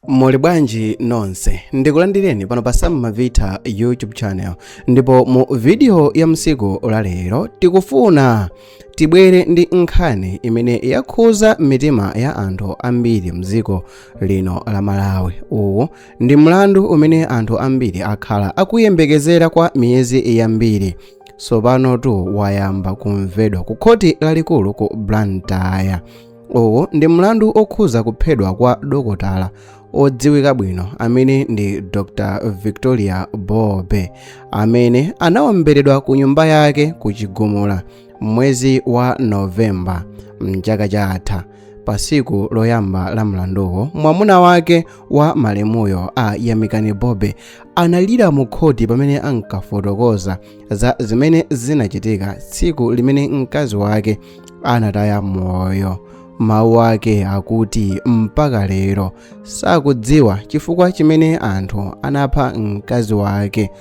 Muli bwanji nonse, ndikulandireni pano pa Sam Mavita YouTube channel. Ndipo mu video ya msiku lalero tikufuna tibwere ndi nkhani imene yakhuza mitima ya anthu ambiri mdziko lino la Malawi. Uwu ndi mlandu umene anthu ambiri akhala akuyembekezera kwa miyezi yambiri. Sopano tu wayamba kumvedwa ku khoti lalikulu ku Blantyre. Uwu ndi mlandu okhuza kuphedwa kwa dokotala odziwika bwino amene ndi Dr. Victoria Bobe, amene anawomberedwa ku nyumba yake ku Chigumula mwezi wa Novemba mchaka chatha. Pa siku loyamba la mlanduwo, mwamuna wake wa malemuyo a Yamikani Bobe analira mu khoti pamene ankafotokoza za zimene zinachitika tsiku limene mkazi wake anataya moyo. Mawu ake akuti mpaka lero sakudziwa chifukwa chimene anthu anapha mkazi wake.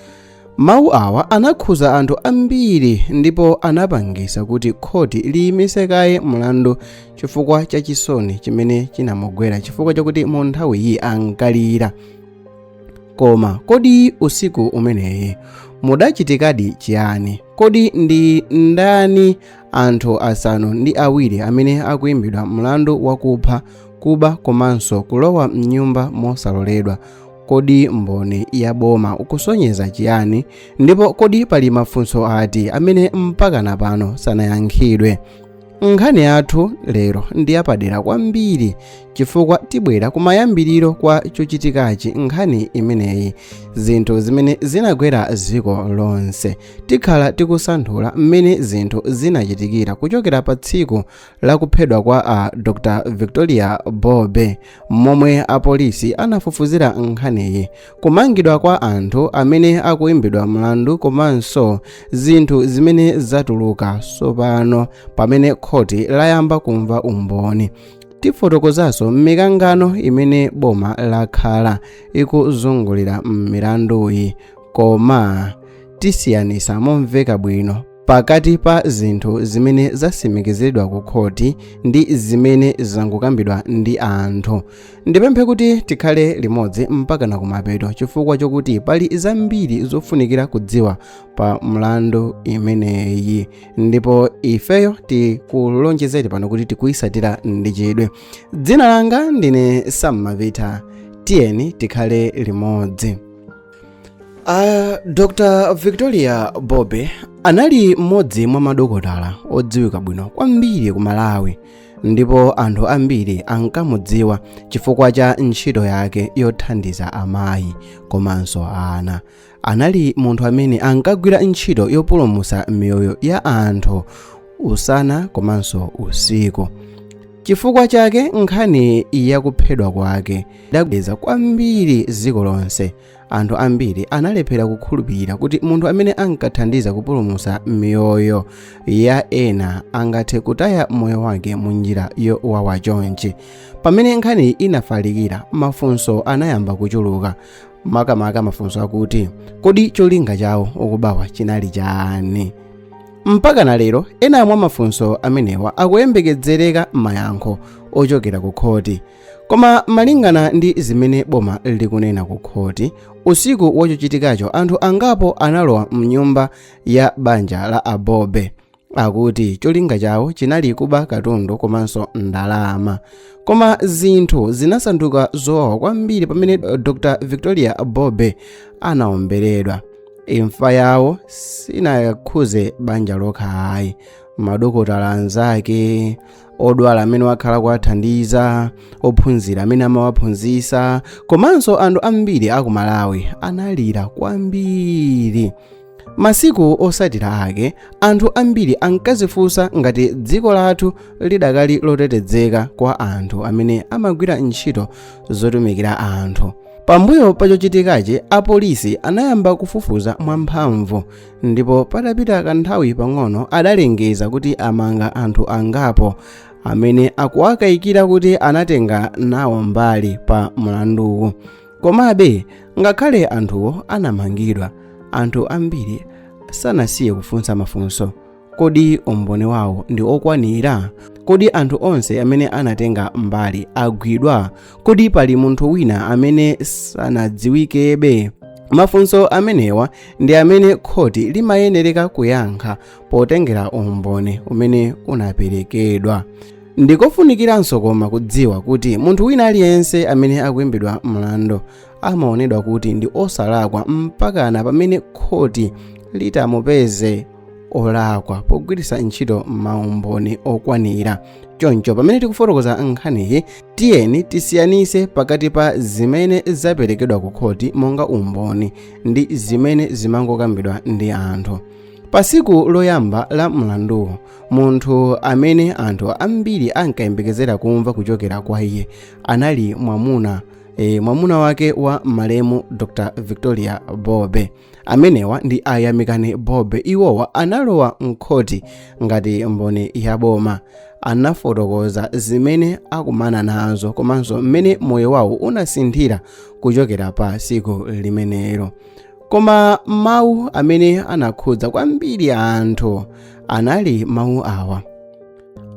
Mawu awa anakhuza anthu ambiri ndipo anapangisa kuti khoti liyimise kaye mlandu chifukwa cha chisoni chimene chinamugwera chifukwa chakuti mu nthawiyi ankalira. Koma kodi usiku umeneyi mudachitikadi chiyani? Kodi ndi ndani anthu asanu ndi awiri amene akuimbidwa mlandu wakupha, kuba komanso kulowa mnyumba mosaloledwa? Kodi mboni ya boma ukusonyeza chiyani? Ndipo kodi pali mafunso ati amene mpaka napano sanayankhidwe? Nkhani yathu lero ndi yapadera kwambiri chifukwa tibwera kumayambiriro kwa chochitikachi nkhani imeneyi, zinthu zimene zinagwera dziko lonse. Tikhala tikusanthula mmene zinthu zinachitikira kuchokera pa tsiku la kuphedwa kwa Dr. Victoria Bobe, momwe apolisi anafufuzira nkhaniyi, kumangidwa kwa anthu amene akuimbidwa mlandu komanso zinthu zimene zatuluka sopano pamene khoti layamba kumva umboni. Tifotokozanso mikangano imene boma lakhala ikuzungulira milanduyi, koma tisiyanisa momveka bwino pakati pa zinthu zimene zasimikizidwa ku khoti ndi zimene zangokambidwa ndi anthu. Ndipemphe kuti tikhale limodzi mpaka na kumapeto chifukwa chokuti pali zambiri zofunikira kudziwa pa mlandu imeneyi, ndipo ifeyo tikulonjezera pano kuti tikuyisatira ndi chidwi. Dzina langa ndine Sam Mavita, tiyeni tikhale limodzi. Dr. Victoria Bobe anali mmodzi mwa madokotala odziwika bwino kwambiri ku Malawi, ndipo anthu ambiri ankamudziwa chifukwa cha ntchito yake yothandiza amayi komanso ana. Anali munthu amene ankagwira ntchito yopulumutsa miyoyo ya anthu usana komanso usiku. Chifukwa chake nkhani yakuphedwa kwake idagweza kwambiri dziko lonse. Anthu ambiri analephera kukhulupirira kuti munthu amene ankathandiza kupulumutsa miyoyo ya ena angathe kutaya moyo wake mu njira yowawa chonchi. Pamene nkhani inafalikira, mafunso anayamba kuchuluka, makamaka mafunso akuti kodi cholinga chawo ukubawa chinali chani? Mpaka na lero ena mwa mafunso amenewa akuyembekezereka mayankho ochokera ku khoti. Koma malingana ndi zimene boma likunena ku khoti, usiku wachochitikacho anthu angapo analowa mnyumba ya banja la Abobe. Akuti cholinga chawo chinali kuba katundu komanso ndalama. Koma zinthu zinasanduka zowawa kwambiri pamene Dr. Victoria Bobe anawomberedwa. Imfa yawo sinakhuze banja lokha ayi, madokotala anzake, odwala amene wakhala kuwathandiza, ophunzira amene amawaphunzitsa, komanso anthu ambiri aku Malawi analira kwambiri. Masiku osatira ake, anthu ambiri ankazifunsa ngati dziko lathu lidakali lotetezeka kwa anthu amene amagwira ntchito zotumikira anthu. Pambuyo pachochitikachi, apolisi anayamba kufufuza mwamphamvu, ndipo patapita kanthawi pang'ono adalengeza kuti amanga anthu angapo amene akuwakayikira kuti anatenga nawo mbali pa mlanduwu. Komabe ngakhale anthuwo anamangidwa, anthu ambiri sanasiye kufunsa mafunso. kodi umboni wawo ndi okwanira? Kodi anthu onse amene anatenga mbali agwidwa? Kodi pali munthu wina amene sanadziwikebe? Mafunso amenewa ndi amene khoti limayenereka kuyankha potengera umboni umene unaperekedwa. Ndikofunikiranso koma kudziwa kuti munthu wina aliyense amene akuimbidwa mlandu amaonedwa kuti ndi osalakwa mpakana pamene khoti litamupeze olakwa pogwiritsa ntchito maumboni okwanira. Choncho pamene tikufotokoza nkhaniyi, tiyeni tisiyanise pakati pa zimene zaperekedwa ku khoti monga umboni ndi zimene zimangokambidwa ndi anthu. Pa tsiku loyamba la mlanduwo, munthu amene anthu ambiri ankayembekezera kumva kuchokera kwa iye anali mwamuna wake wa malemu Dr. Victoria Bobe. Amenewa ndi Ayamikani Bobe. Iwowa analowa mkhoti ngati mboni ya boma. Anafotokoza zimene akumana nazo komanso mmene moyo wawo unasinthira kuchokera pa tsiku limenelo. Koma mawu amene anakhudza kwambiri anthu anali mawu awa: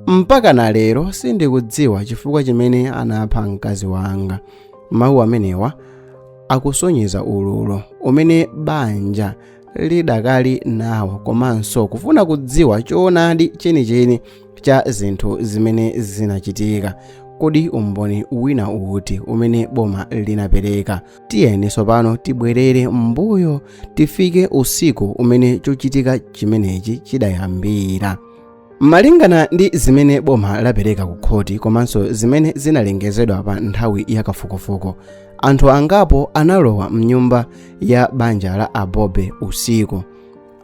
mpaka lero sindikudziwa chifukwa chimene anapha mkazi wanga. Mawu amenewa akusonyeza ululu umene banja lidakali nawo komanso kufuna kudziwa choonadi chenicheni cha zinthu zimene zinachitika. Kodi umboni wina uti umene boma linapereka? Tiyeni tsopano tibwerere mbuyo tifike usiku umene chochitika chimenechi chidayambira. Malingana ndi zimene boma lapereka ku khoti komanso zimene zinalengezedwa pa nthawi ya kafukufuku, anthu angapo analowa mnyumba ya banja la Abobe usiku.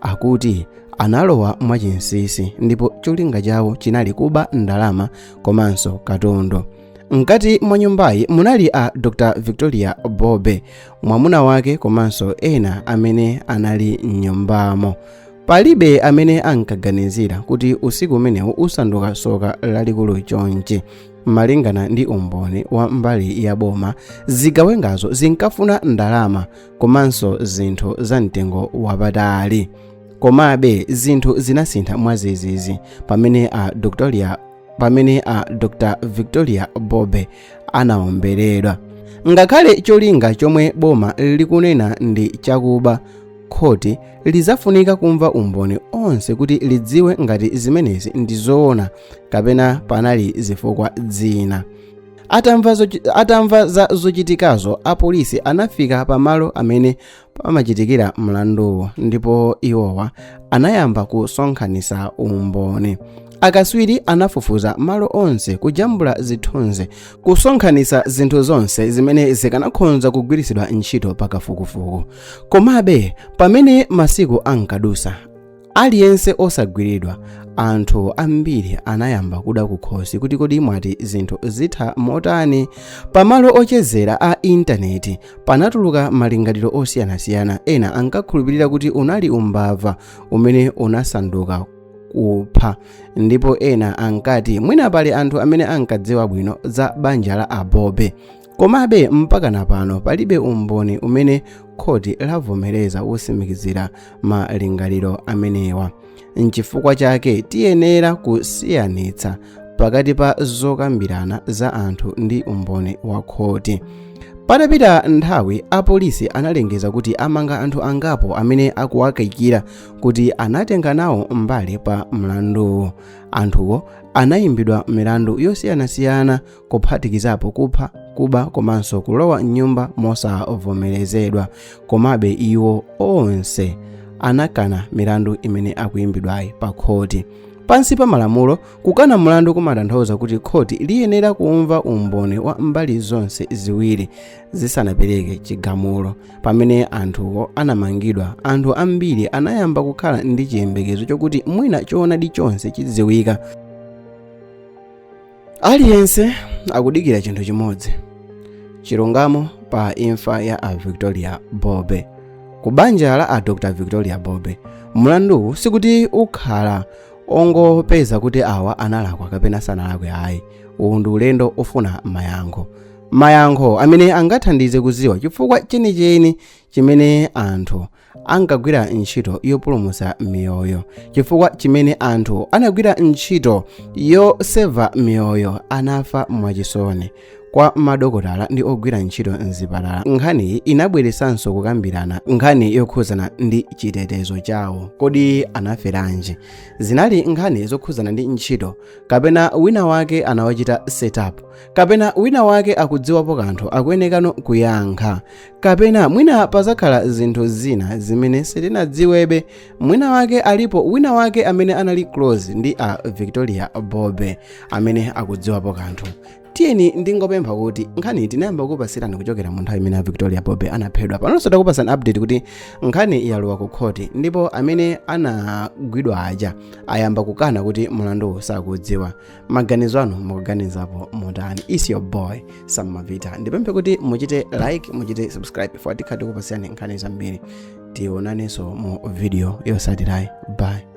Akuti analowa mwachinsisi ndipo cholinga chawo chinali kuba ndalama komanso katundu. Mkati mwa nyumbayi munali a Dr. Victoria Bobe, mwamuna wake komanso ena amene anali mnyumbamo. Palibe amene ankaganizira kuti usiku umenewu usanduka soka lalikulu chonchi. Malingana ndi umboni wa mbali ya boma, zigawengazo zinkafuna ndalama komanso zinthu za mtengo wapatali. Komabe zinthu zinasintha mwazizizi pamene a Dr. Victoria Bobe anaomberedwa. Ngakhale cholinga chomwe boma likunena ndi chakuba, khoti lizafunika kumva umboni onse kuti lidziwe ngati zimenezi ndi zoona kapena panali zifukwa zina. Atamva za zochitikazo, apolisi anafika pamalo amene pamachitikira mlanduwo ndipo iwowa anayamba kusonkhanitsa umboni. Akatswiri anafufuza malo onse, kujambula zithunzi, kusonkhanitsa zinthu zonse zimene zikanakhonza kugwiritsidwa ntchito pakafukufuku. Komabe pamene masiku ankadusa, aliyense osagwiridwa, anthu ambiri anayamba kuda kukhosi kuti kodi mwati zinthu zitha motani. Pamalo ochezera a intaneti panatuluka malingaliro osiyanasiyana. Ena ankakhulupirira kuti unali umbava umene unasanduka kupha, ndipo ena ankati mwina pali anthu amene ankadziwa bwino za banja la Abobe. Komabe mpaka pano palibe umboni umene khoti lavomereza wosimikizira malingaliro amenewa. N'chifukwa chake tiyenera kusiyanitsa pakati pa zokambirana za anthu ndi umboni wa khoti. Patapita nthawi, apolisi analengeza kuti amanga anthu angapo amene akuwakayikira kuti anatenga nawo mbali pa mlanduwo. Anthuwo anayimbidwa milandu yosiyanasiyana kuphatikizapo kupha, kuba komanso kulowa mnyumba mosavomerezedwa. Komabe iwo onse anakana milandu imene akuyimbidwayi pa khoti. Pansi pa malamulo, kukana mlandu kumatanthauza kuti khoti liyenera kumva umboni wa mbali zonse ziwiri zisanapereke chigamulo. Pamene anthuwo anamangidwa, anthu ambiri anayamba kukhala ndi chiyembekezo chokuti mwina choonadi chonse chidziwika. Aliyense akudikira chinthu chimodzi: chilungamo pa imfa ya a Victoria Bobe. Ku banja la a Dr. Victoria Bobe, mlandu sikuti ukhala ongopeza kuti awa analakwa kapena sanalakwe ayi. Uwu ndi ulendo ofuna mayankho. mayankho amene angathandize kuziwa chifukwa chenicheni chimene anthu ankagwira ntchito yopulumutsa miyoyo, chifukwa chimene anthu anagwira ntchito yoseva miyoyo anafa mwachisoni kwa madokotala ndi ogwira ntchito mzipatala. Nkhani inabweretsanso kukambirana nkhani yokhuzana ndi chitetezo chawo. Kodi anaferanji? Zinali nkhani zokhuzana ndi ntchito, kapena wina wake anawachita setup, kapena wina wake akudziwapo kanthu akuyenekano kuyankha, kapena mwina pazakhala zinthu zina zimene sitinadziwebe. Mwina wake alipo wina wake amene anali close ndi a Victoria Bobe amene akudziwapo kanthu. Tiyeni ndingopempha kuti nkhani tinayamba kukupasirani kuchokera mu nthawi imene Victoria Bobe anaphedwa. Panonso takupasani update kuti nkhani yalowa ku khoti, ndipo amene anagwidwa aja ayamba kukana kuti mlandu sakudziwa. Maganizo anu mukuganizapo motani? Is your boy Sam Mavita. Ndipemphe kuti muchite like, muchite subscribe for tikati kupasirani nkhani zambiri. Tionanenso mu video yotsatirayi. Bye.